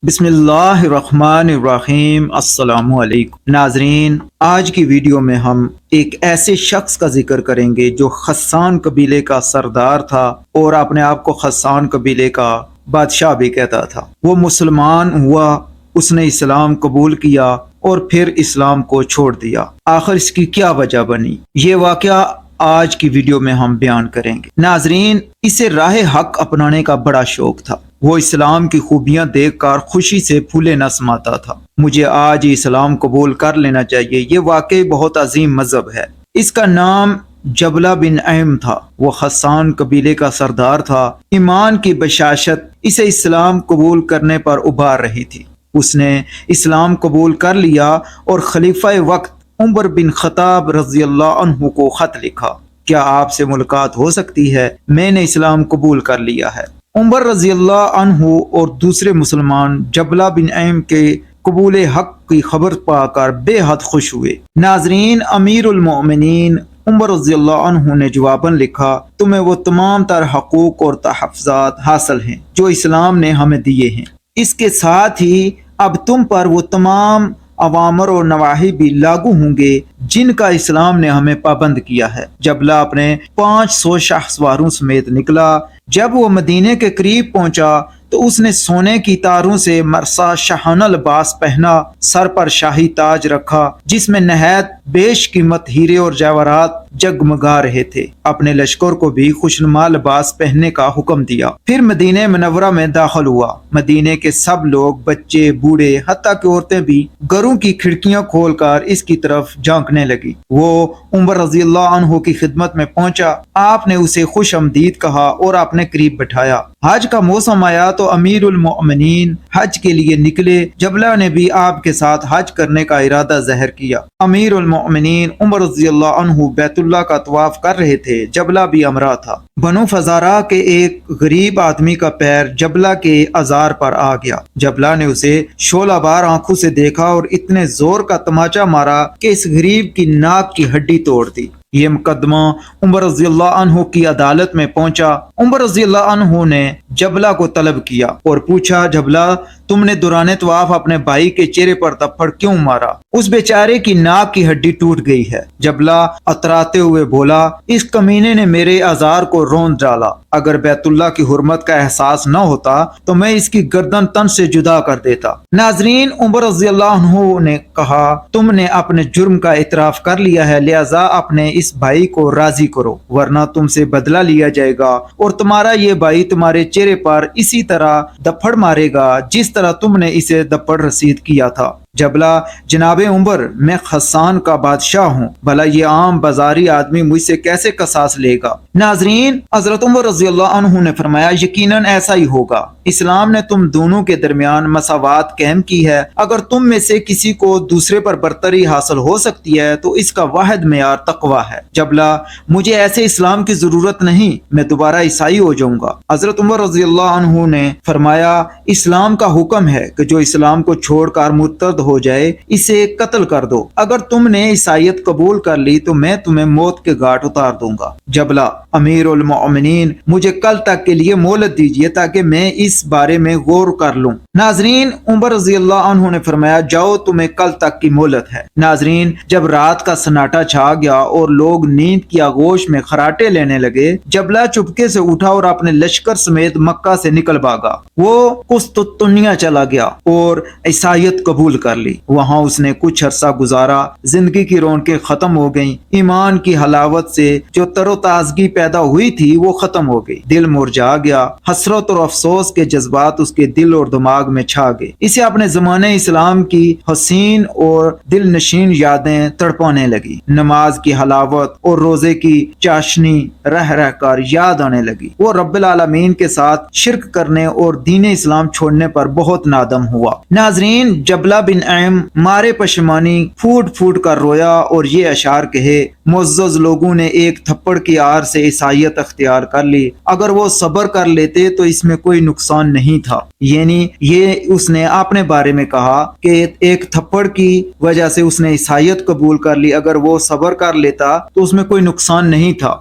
بسم اللہ الرحمن الرحیم۔ السلام علیکم ناظرین، آج کی ویڈیو میں ہم ایک ایسے شخص کا ذکر کریں گے جو خسان قبیلے کا سردار تھا اور اپنے آپ کو خسان قبیلے کا بادشاہ بھی کہتا تھا۔ وہ مسلمان ہوا، اس نے اسلام قبول کیا اور پھر اسلام کو چھوڑ دیا۔ آخر اس کی کیا وجہ بنی، یہ واقعہ آج کی ویڈیو میں ہم بیان کریں گے۔ ناظرین، اسے راہ حق اپنانے کا بڑا شوق تھا۔ وہ اسلام کی خوبیاں دیکھ کر خوشی سے پھولے نہ سماتا تھا۔ مجھے آج اسلام قبول کر لینا چاہیے، یہ واقعی بہت عظیم مذہب ہے۔ اس کا نام جبلہ بن ایم تھا۔ وہ خسان قبیلے کا سردار تھا۔ ایمان کی بشاشت اسے اسلام قبول کرنے پر ابھار رہی تھی۔ اس نے اسلام قبول کر لیا اور خلیفہ وقت عمر بن خطاب رضی اللہ عنہ کو خط لکھا، کیا آپ سے ملاقات ہو سکتی ہے؟ میں نے اسلام قبول کر لیا ہے۔ عمر رضی اللہ عنہ اور دوسرے مسلمان جبلہ بن ایم کے قبول حق کی خبر پا کر بے حد خوش ہوئے۔ ناظرین، امیر المؤمنین عمر رضی اللہ عنہ نے جواباً لکھا، تمہیں وہ تمام تر حقوق اور تحفظات حاصل ہیں جو اسلام نے ہمیں دیے ہیں۔ اس کے ساتھ ہی اب تم پر وہ تمام اوامر اور نواہی بھی لاگو ہوں گے جن کا اسلام نے ہمیں پابند کیا ہے۔ جبلہ اپنے 500 شاہ سواروں سمیت نکلا۔ جب وہ مدینے کے قریب پہنچا تو اس نے سونے کی تاروں سے مرصع شاہانہ لباس پہنا، سر پر شاہی تاج رکھا جس میں نہایت بیش قیمت ہیرے اور جواہرات جگمگا رہے تھے۔ اپنے لشکر کو بھی خوشنما لباس پہننے کا حکم دیا، پھر مدینہ منورہ میں داخل ہوا۔ مدینے کے سب لوگ، بچے، بوڑھے، حتیٰ کہ عورتیں بھی گھروں کی کھڑکیاں کھول کر اس کی طرف جھانکنے لگی۔ وہ عمر رضی اللہ عنہ کی خدمت میں پہنچا۔ آپ نے اسے خوش آمدید کہا اور اپنے قریب بٹھایا۔ حج کا موسم آیا تو امیر المؤمنین حج کے لیے نکلے۔ جبلہ نے بھی آپ کے ساتھ حج کرنے کا ارادہ ظاہر کیا۔ امیر المؤمنین عمر رضی اللہ عنہ بیت اللہ کا طواف کر رہے تھے۔ جبلہ بھی ہمراہ تھا۔ بنو فزارہ کے ایک غریب آدمی کا پیر جبلہ کے ازار پر آ گیا۔ جبلہ نے اسے شعلہ بار آنکھوں سے دیکھا اور اتنے زور کا تماچا مارا کہ اس غریب کی ناک کی ہڈی توڑ دی۔ یہ مقدمہ عمر رضی اللہ عنہ کی عدالت میں پہنچا۔ عمر رضی اللہ عنہ نے جبلہ کو طلب کیا اور پوچھا، جبلہ تم نے دوران طواف اپنے بھائی کے چہرے پر تھپڑ کیوں مارا؟ اس بیچارے کی ناک کی ہڈی ٹوٹ گئی ہے۔ جبلہ اتراتے ہوئے بولا، اس کمینے نے میرے ازار کو روند ڈالا۔ اگر بیت اللہ کی حرمت کا احساس نہ ہوتا تو میں اس کی گردن تن سے جدا کر دیتا۔ ناظرین، عمر رضی اللہ عنہ نے کہا، تم نے اپنے جرم کا اعتراف کر لیا ہے، لہذا اپنے اس بھائی کو راضی کرو، ورنہ تم سے بدلہ لیا جائے گا اور تمہارا یہ بھائی تمہارے چہرے پر اسی طرح دپڑ مارے گا جس طرح تم نے اسے دپڑ رسید کیا تھا۔ جبلہ، جناب عمر، میں خسان کا بادشاہ ہوں، بھلا یہ عام بازاری آدمی مجھ سے کیسے قصاص لے گا؟ ناظرین، حضرت عمر رضی اللہ عنہ نے فرمایا، یقیناً ایسا ہی ہوگا۔ اسلام نے تم دونوں کے درمیان مساوات قائم کی ہے۔ اگر تم میں سے کسی کو دوسرے پر برتری حاصل ہو سکتی ہے تو اس کا واحد معیار تقویٰ ہے۔ جبلہ، مجھے ایسے اسلام کی ضرورت نہیں، میں دوبارہ عیسائی ہو جاؤں گا۔ حضرت عمر رضی اللہ عنہ نے فرمایا، اسلام کا حکم ہے کہ جو اسلام کو چھوڑ کر مرتد ہو جائے اسے قتل کر دو۔ اگر تم نے عیسائیت قبول کر لی تو میں تمہیں موت کے گھاٹ اتار دوں گا۔ جبلہ، امیر المؤمنین، مجھے کل تک کے لیے مہلت دیجیے تاکہ میں اس بارے میں غور کر لوں۔ ناظرین، عمر رضی اللہ عنہ نے فرمایا، جاؤ، تمہیں کل تک کی مہلت ہے۔ ناظرین، جب رات کا سناٹا چھا گیا اور لوگ نیند کی آغوش میں خراٹے لینے لگے، جبلہ چپکے سے اٹھا اور اپنے لشکر سمیت مکہ سے نکل بھاگا۔ وہ قسطنطنیہ چلا گیا اور عیسائیت قبول کر لی۔ وہاں اس نے کچھ عرصہ گزارا۔ زندگی کی رونقیں ختم ہو گئیں۔ ایمان کی حلاوت سے جو تر و تازگی پیدا ہوئی تھی وہ ختم ہو گئی۔ دل مرجھا گیا۔ حسرت اور افسوس کے جذبات اس کے دل اور دماغ میں چھا گئے۔ اسے اپنے زمانے اسلام کی حسین اور دل نشین یادیں تڑپانے لگی۔ نماز کی حلاوت اور روزے کی چاشنی رہ رہ کر یاد آنے لگی۔ وہ رب العالمین کے ساتھ شرک کرنے اور دین اسلام چھوڑنے پر بہت نادم ہوا۔ ناظرین، جبلہ بن ایم مارے پشمانی پھوٹ پھوٹ کر رویا اور یہ اشعار کہے، معزز لوگوں نے ایک تھپڑ کی آر سے عیسائیت اختیار کر لی، اگر وہ صبر کر لیتے تو اس میں کوئی نقصان نہیں تھا۔ یعنی یہ اس نے اپنے بارے میں کہا کہ ایک تھپڑ کی وجہ سے اس نے عیسائیت قبول کر لی، اگر وہ صبر کر لیتا تو اس میں کوئی نقصان نہیں تھا۔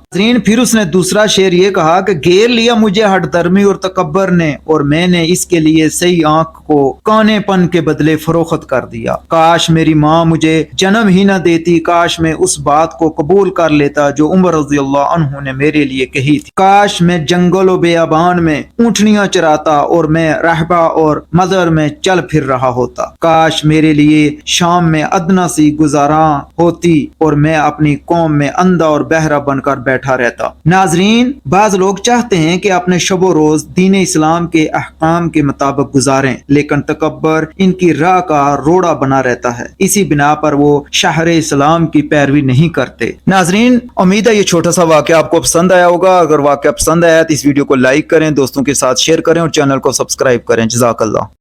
پھر اس نے دوسرا شعر یہ کہا کہ گھیر لیا مجھے ہٹ درمی اور تکبر نے، اور میں نے اس کے لیے صحیح آنکھ کو کانے پن کے بدلے فروخت کر دیا۔ کاش میری ماں مجھے جنم ہی نہ دیتی، کاش میں اس بات کو قبول کر لیتا جو عمر رضی اللہ عنہ نے میرے لیے کہی تھی۔ کاش میں جنگل و بیابان میں اونٹنیاں چراتا اور میں رہبا اور مزر میں چل پھر رہا ہوتا۔ کاش میرے لیے شام میں ادنا سی گزاراں ہوتی اور میں اپنی قوم میں اندھا اور بہرا بن کر بیٹھا رہتا۔ ناظرین، بعض لوگ چاہتے ہیں کہ اپنے شب و روز دین اسلام کے احکام کے مطابق گزاریں، لیکن تکبر ان کی راہ کا روڑا بنا رہتا ہے، اسی بنا پر وہ شہر اسلام کی پیروی نہیں کرتے۔ ناظرین، امید ہے یہ چھوٹا سا واقعہ آپ کو پسند آیا ہوگا۔ اگر واقعہ پسند آیا تو اس ویڈیو کو لائک کریں، دوستوں کے ساتھ شیئر کریں اور چینل کو سبسکرائب کریں۔ جزاک اللہ۔